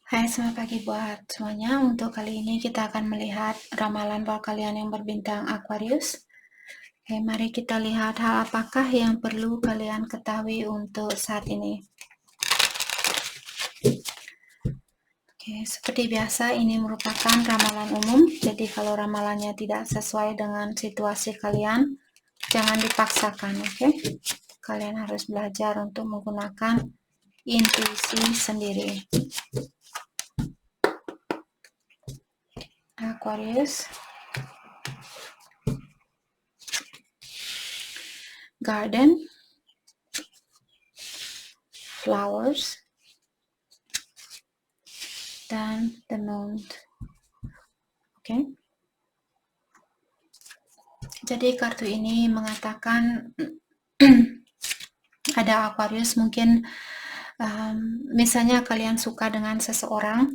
Hai, selamat pagi buat semuanya. Untuk kali ini kita akan melihat ramalan buat kalian yang berbintang Aquarius. Oke, mari kita lihat hal apakah yang perlu kalian ketahui untuk saat ini. Oke, seperti biasa ini merupakan ramalan umum. Jadi kalau ramalannya tidak sesuai dengan situasi kalian, jangan dipaksakan, oke? Kalian harus belajar untuk menggunakan intuisi sendiri. Aquarius, garden, flowers, dan the moon. Oke. Jadi kartu ini mengatakan ada Aquarius mungkin misalnya kalian suka dengan seseorang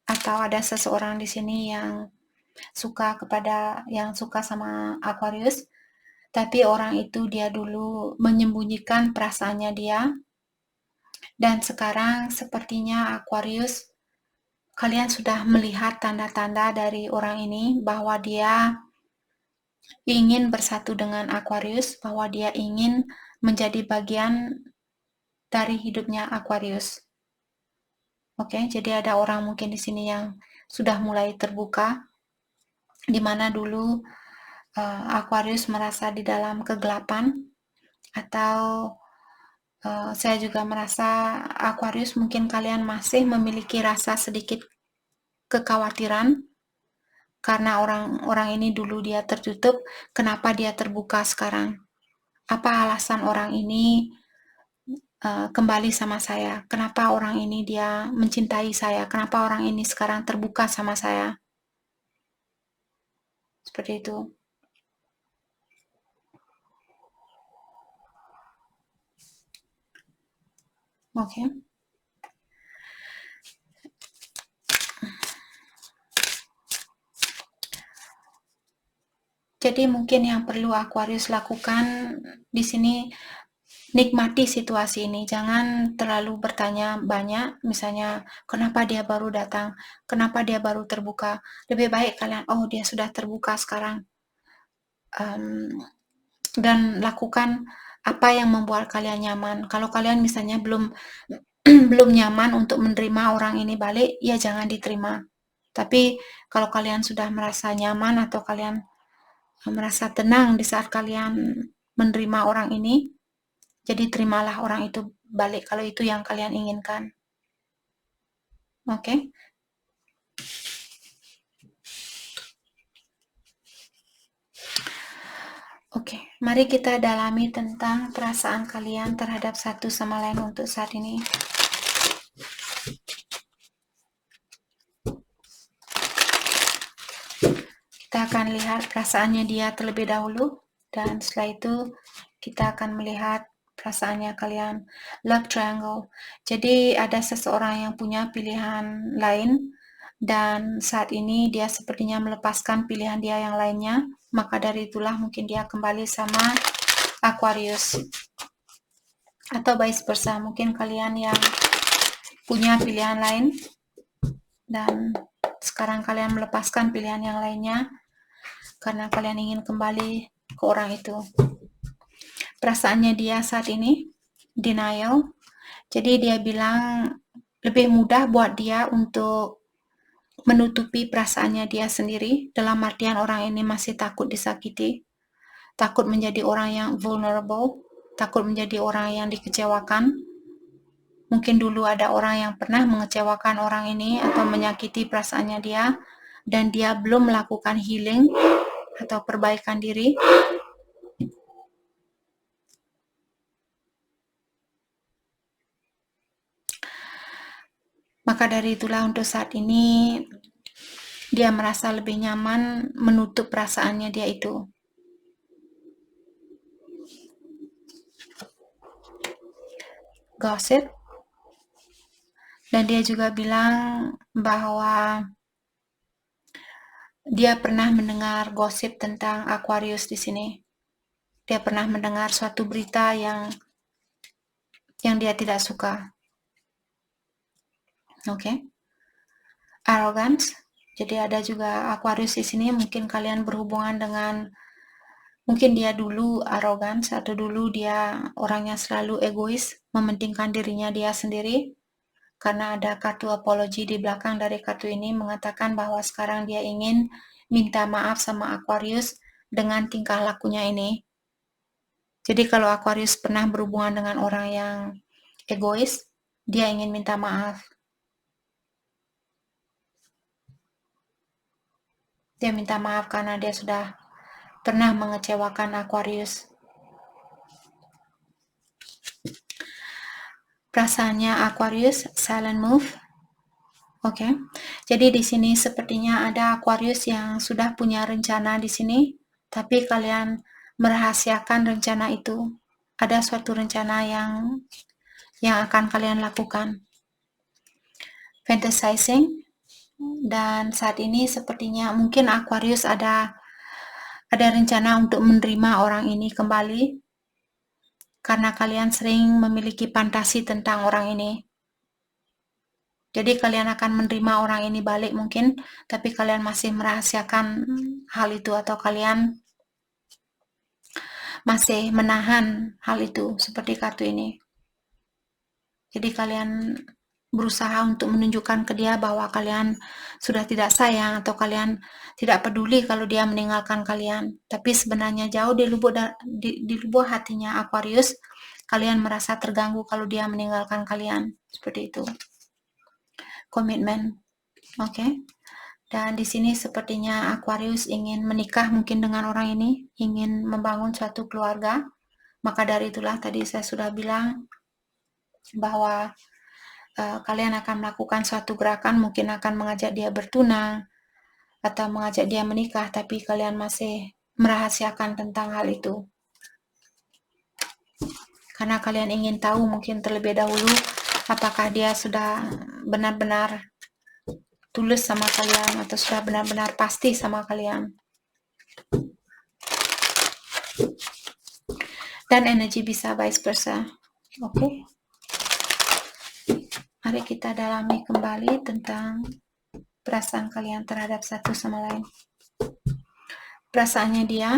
atau ada seseorang di sini yang suka sama Aquarius, tapi orang itu dia dulu menyembunyikan perasaannya dia, dan sekarang sepertinya Aquarius kalian sudah melihat tanda-tanda dari orang ini bahwa dia ingin bersatu dengan Aquarius, bahwa dia ingin menjadi bagian dari hidupnya Aquarius. Oke, jadi ada orang mungkin di sini yang sudah mulai terbuka, di mana dulu Aquarius merasa di dalam kegelapan, atau saya juga merasa Aquarius mungkin kalian masih memiliki rasa sedikit kekhawatiran karena orang ini dulu dia tertutup, kenapa dia terbuka sekarang? Apa alasan orang ini kembali sama saya? Kenapa orang ini dia mencintai saya? Kenapa orang ini sekarang terbuka sama saya? Seperti itu. Oke. Jadi mungkin yang perlu Aquarius lakukan di sini, nikmati situasi ini. Jangan terlalu bertanya banyak, misalnya kenapa dia baru datang, kenapa dia baru terbuka. Lebih baik kalian, oh dia sudah terbuka sekarang. Dan lakukan apa yang membuat kalian nyaman. Kalau kalian misalnya belum belum nyaman untuk menerima orang ini balik, ya jangan diterima. Tapi kalau kalian sudah merasa nyaman atau kalian merasa tenang di saat kalian menerima orang ini, jadi terimalah orang itu balik kalau itu yang kalian inginkan. Oke? Oke, mari kita dalami tentang perasaan kalian terhadap satu sama lain untuk saat ini. Kita akan lihat perasaannya dia terlebih dahulu, dan setelah itu kita akan melihat perasaannya kalian. Love triangle. Jadi ada seseorang yang punya pilihan lain, dan saat ini dia sepertinya melepaskan pilihan dia yang lainnya, maka dari itulah mungkin dia kembali sama Aquarius. Atau vice versa, mungkin kalian yang punya pilihan lain dan sekarang kalian melepaskan pilihan yang lainnya karena kalian ingin kembali ke orang itu. Perasaannya dia saat ini denial. Jadi dia bilang lebih mudah buat dia untuk menutupi perasaannya dia sendiri, dalam artian orang ini masih takut disakiti, takut menjadi orang yang vulnerable, takut menjadi orang yang dikecewakan. Mungkin dulu ada orang yang pernah mengecewakan orang ini atau menyakiti perasaannya dia, dan dia belum melakukan healing atau perbaikan diri. Maka dari itulah untuk saat ini dia merasa lebih nyaman menutup perasaannya dia itu. Gossip. Dan dia juga bilang bahwa dia pernah mendengar gosip tentang Aquarius di sini. Dia pernah mendengar suatu berita yang dia tidak suka. Oke. arrogance. Jadi ada juga Aquarius di sini, mungkin kalian berhubungan dengan, mungkin dia dulu arrogance atau dulu dia orangnya selalu egois, mementingkan dirinya dia sendiri. Karena ada kartu apology di belakang dari kartu ini mengatakan bahwa sekarang dia ingin minta maaf sama Aquarius dengan tingkah lakunya ini. Jadi kalau Aquarius pernah berhubungan dengan orang yang egois, dia ingin minta maaf. Dia minta maaf karena dia sudah pernah mengecewakan Aquarius. Perasaannya Aquarius, silent move. Oke. Jadi di sini sepertinya ada Aquarius yang sudah punya rencana di sini, tapi kalian merahasiakan rencana itu. Ada suatu rencana yang akan kalian lakukan. Fantasizing. Dan saat ini sepertinya mungkin Aquarius ada rencana untuk menerima orang ini kembali karena kalian sering memiliki fantasi tentang orang ini. Jadi kalian akan menerima orang ini balik mungkin, tapi kalian masih merahasiakan hal itu atau kalian masih menahan hal itu seperti kartu ini. Jadi kalian berusaha untuk menunjukkan ke dia bahwa kalian sudah tidak sayang atau kalian tidak peduli kalau dia meninggalkan kalian. Tapi sebenarnya jauh di lubuk hatinya Aquarius, kalian merasa terganggu kalau dia meninggalkan kalian. Seperti itu. Komitmen. Oke. Dan di sini sepertinya Aquarius ingin menikah mungkin dengan orang ini, ingin membangun suatu keluarga. Maka dari itulah tadi saya sudah bilang bahwa kalian akan melakukan suatu gerakan, mungkin akan mengajak dia bertunang atau mengajak dia menikah, tapi kalian masih merahasiakan tentang hal itu. Karena kalian ingin tahu mungkin terlebih dahulu apakah dia sudah benar-benar tulus sama kalian atau sudah benar-benar pasti sama kalian. Dan energi bisa vice versa. Oke. Mari kita dalami kembali tentang perasaan kalian terhadap satu sama lain. Perasaannya dia,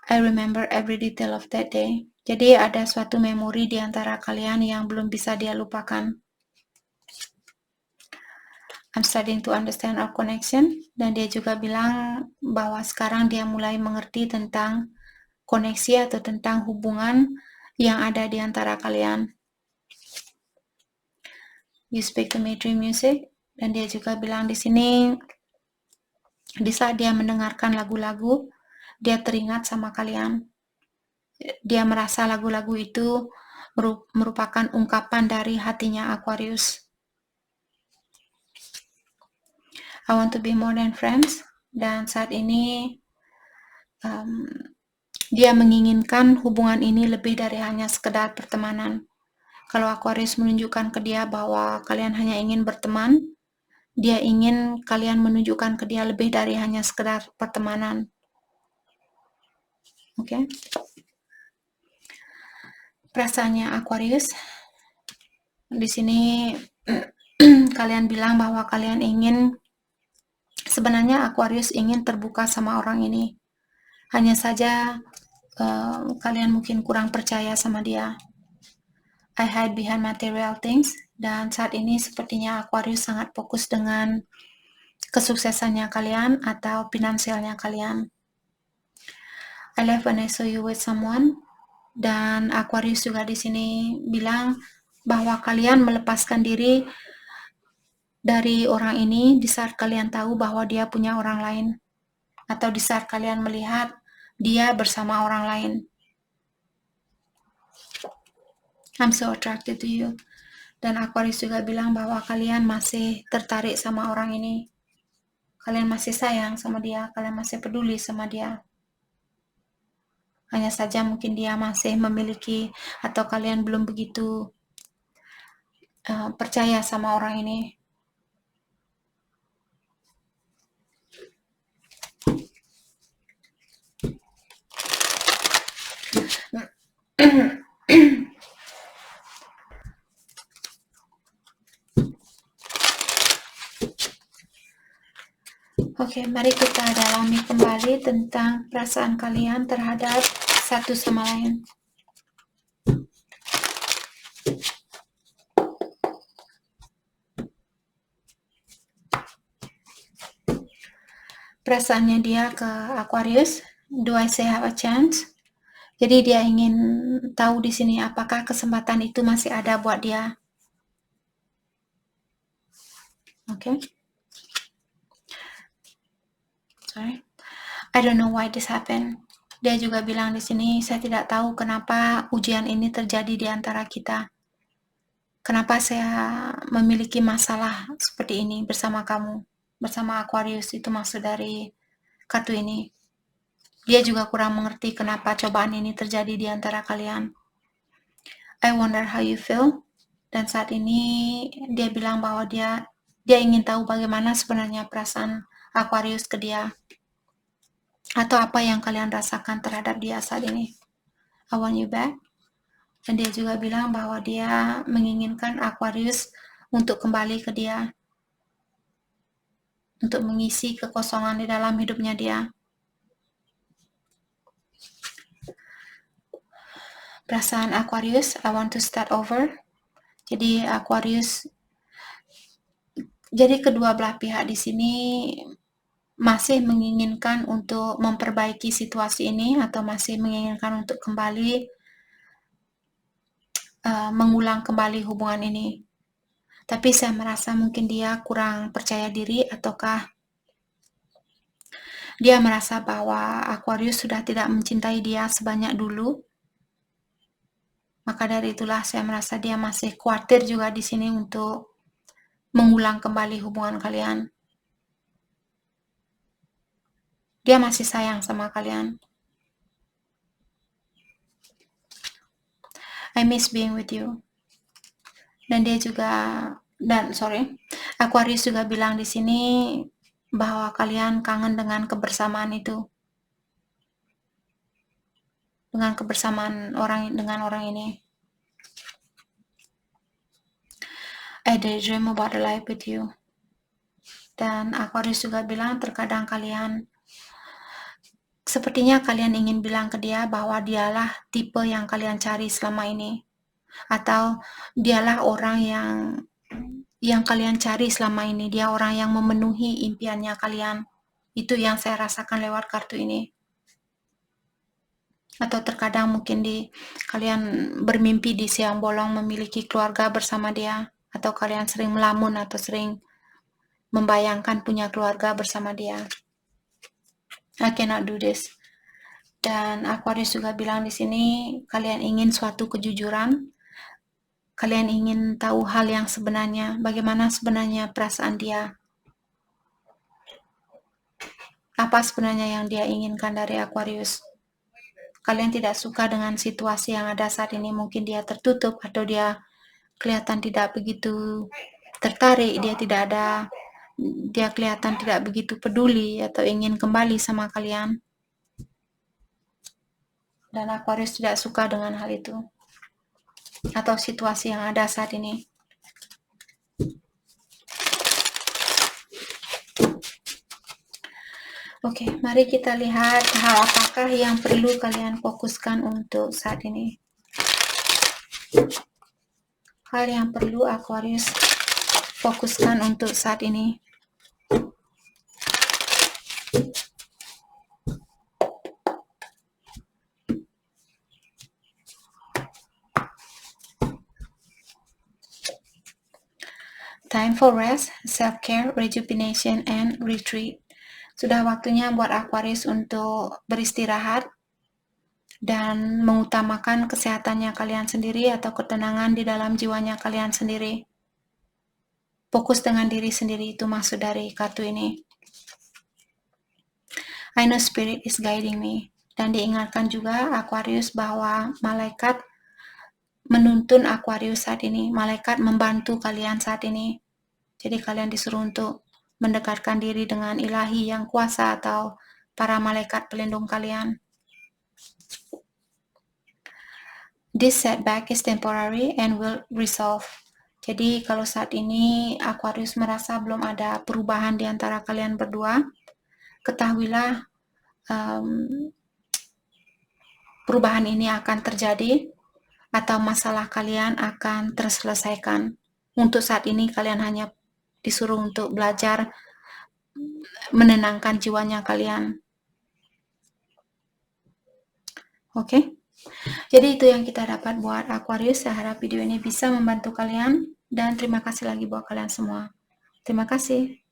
I remember every detail of that day. Jadi ada suatu memori di antara kalian yang belum bisa dia lupakan. I'm starting to understand our connection. Dan dia juga bilang bahwa sekarang dia mulai mengerti tentang koneksi atau tentang hubungan yang ada di antara kalian. You speak to me through music. Dan dia juga bilang di sini, di saat dia mendengarkan lagu-lagu, dia teringat sama kalian. Dia merasa lagu-lagu itu merupakan ungkapan dari hatinya Aquarius. I want to be more than friends. Dan saat ini dia menginginkan hubungan ini lebih dari hanya sekedar pertemanan. Kalau Aquarius menunjukkan ke dia bahwa kalian hanya ingin berteman, dia ingin kalian menunjukkan ke dia lebih dari hanya sekedar pertemanan. Oke. Perasaannya Aquarius. Di sini kalian bilang bahwa kalian ingin, sebenarnya Aquarius ingin terbuka sama orang ini. Hanya saja kalian mungkin kurang percaya sama dia. I hide behind material things. Dan saat ini sepertinya Aquarius sangat fokus dengan kesuksesannya kalian atau finansialnya kalian. I love when I saw you with someone. Dan Aquarius juga di sini bilang bahwa kalian melepaskan diri dari orang ini di saat kalian tahu bahwa dia punya orang lain, atau di saat kalian melihat dia bersama orang lain. I'm so attracted to you. Dan Aquarius juga bilang bahwa kalian masih tertarik sama orang ini. Kalian masih sayang sama dia, kalian masih peduli sama dia. Hanya saja mungkin dia masih memiliki atau kalian belum begitu percaya sama orang ini. Oke, mari kita dalami kembali tentang perasaan kalian terhadap satu sama lain. Perasaannya dia ke Aquarius, do I say have a chance? Jadi dia ingin tahu di sini apakah kesempatan itu masih ada buat dia. Oke. Sorry. I don't know why this happened. Dia juga bilang di sini, saya tidak tahu kenapa ujian ini terjadi di antara kita. Kenapa saya memiliki masalah seperti ini bersama kamu, bersama Aquarius, itu maksud dari kartu ini. Dia juga kurang mengerti kenapa cobaan ini terjadi di antara kalian. I wonder how you feel. Dan saat ini dia bilang bahwa dia ingin tahu bagaimana sebenarnya perasaan Aquarius ke dia. Atau apa yang kalian rasakan terhadap dia saat ini. I want you back. Dan dia juga bilang bahwa dia menginginkan Aquarius untuk kembali ke dia. Untuk mengisi kekosongan di dalam hidupnya dia. Perasaan Aquarius, I want to start over. Jadi Aquarius, jadi kedua belah pihak di sini masih menginginkan untuk memperbaiki situasi ini atau masih menginginkan untuk kembali mengulang kembali hubungan ini. Tapi saya merasa mungkin dia kurang percaya diri ataukah dia merasa bahwa Aquarius sudah tidak mencintai dia sebanyak dulu. Maka dari itulah saya merasa dia masih khawatir juga di sini untuk mengulang kembali hubungan kalian. Dia masih sayang sama kalian. I miss being with you. Dan dia juga Aquarius juga bilang di sini bahwa kalian kangen dengan kebersamaan itu. Dengan kebersamaan dengan orang ini. I daydream about a life with you. Dan Aquarius juga bilang terkadang sepertinya kalian ingin bilang ke dia bahwa dialah tipe yang kalian cari selama ini. Atau dialah orang yang kalian cari selama ini. Dia orang yang memenuhi impiannya kalian. Itu yang saya rasakan lewat kartu ini. Atau terkadang mungkin kalian bermimpi di siang bolong memiliki keluarga bersama dia. Atau kalian sering melamun atau sering membayangkan punya keluarga bersama dia. I cannot do this. Dan Aquarius juga bilang di sini kalian ingin suatu kejujuran. Kalian ingin tahu hal yang sebenarnya, bagaimana sebenarnya perasaan dia. Apa sebenarnya yang dia inginkan dari Aquarius. Kalian tidak suka dengan situasi yang ada saat ini, mungkin dia tertutup atau dia kelihatan tidak begitu tertarik, dia kelihatan tidak begitu peduli atau ingin kembali sama kalian. Dan Aquarius tidak suka dengan hal itu. Atau situasi yang ada saat ini. Oke, mari kita lihat hal apakah yang perlu kalian fokuskan untuk saat ini. Hal yang perlu Aquarius fokuskan untuk saat ini. Time for rest, self-care, rejuvenation, and retreat. Sudah waktunya buat Aquarius untuk beristirahat dan mengutamakan kesehatannya kalian sendiri atau ketenangan di dalam jiwanya kalian sendiri. Fokus dengan diri sendiri, itu maksud dari kartu ini. I know spirit is guiding me. Dan diingatkan juga Aquarius bahwa malaikat menuntun Aquarius saat ini. Malaikat membantu kalian saat ini. Jadi kalian disuruh untuk mendekatkan diri dengan ilahi yang kuasa atau para malaikat pelindung kalian. This setback is temporary and will resolve. Jadi kalau saat ini Aquarius merasa belum ada perubahan di antara kalian berdua, ketahuilah perubahan ini akan terjadi atau masalah kalian akan terselesaikan. Untuk saat ini kalian hanya disuruh untuk belajar menenangkan jiwanya kalian. Oke? Jadi itu yang kita dapat buat Aquarius. Saya harap video ini bisa membantu kalian dan terima kasih lagi buat kalian semua. Terima kasih.